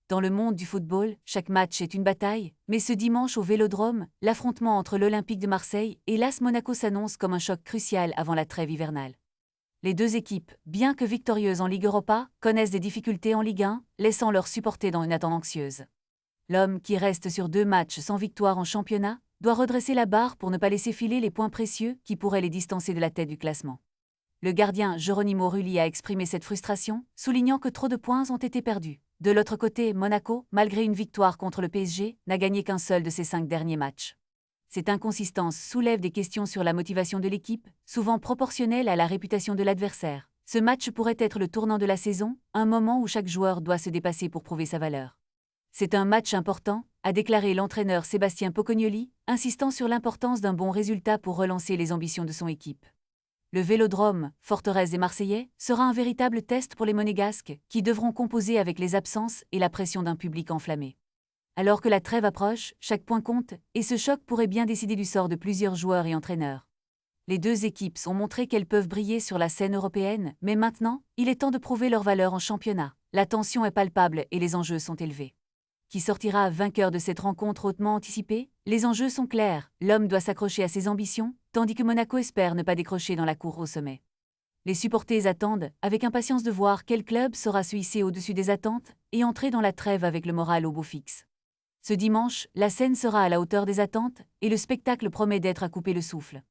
Dans le monde du football, chaque match est une bataille, mais ce dimanche au Vélodrome, l'affrontement entre l'Olympique de Marseille et l'AS Monaco s'annonce comme un choc crucial avant la trêve hivernale. Les deux équipes, bien que victorieuses en Ligue Europa, connaissent des difficultés en Ligue 1, laissant leurs supporters dans une attente anxieuse. L'homme, qui reste sur 2 matchs sans victoire en championnat, doit redresser la barre pour ne pas laisser filer les points précieux qui pourraient les distancer de la tête du classement. Le gardien Geronimo Rulli a exprimé cette frustration, soulignant que trop de points ont été perdus. De l'autre côté, Monaco, malgré une victoire contre le PSG, n'a gagné qu'un seul de ses 5 derniers matchs. Cette inconsistance soulève des questions sur la motivation de l'équipe, souvent proportionnelle à la réputation de l'adversaire. Ce match pourrait être le tournant de la saison, un moment où chaque joueur doit se dépasser pour prouver sa valeur. C'est un match important, a déclaré l'entraîneur Sébastien Pocognoli, insistant sur l'importance d'un bon résultat pour relancer les ambitions de son équipe. Le Vélodrome, forteresse des Marseillais, sera un véritable test pour les Monégasques, qui devront composer avec les absences et la pression d'un public enflammé. Alors que la trêve approche, chaque point compte, et ce choc pourrait bien décider du sort de plusieurs joueurs et entraîneurs. Les deux équipes ont montré qu'elles peuvent briller sur la scène européenne, mais maintenant, il est temps de prouver leur valeur en championnat. La tension est palpable et les enjeux sont élevés. Qui sortira vainqueur de cette rencontre hautement anticipée? Les enjeux sont clairs, l'homme doit s'accrocher à ses ambitions, tandis que Monaco espère ne pas décrocher dans la cour au sommet. Les supporters attendent, avec impatience, de voir quel club saura se hisser au-dessus des attentes et entrer dans la trêve avec le moral au beau fixe. Ce dimanche, la scène sera à la hauteur des attentes et le spectacle promet d'être à couper le souffle.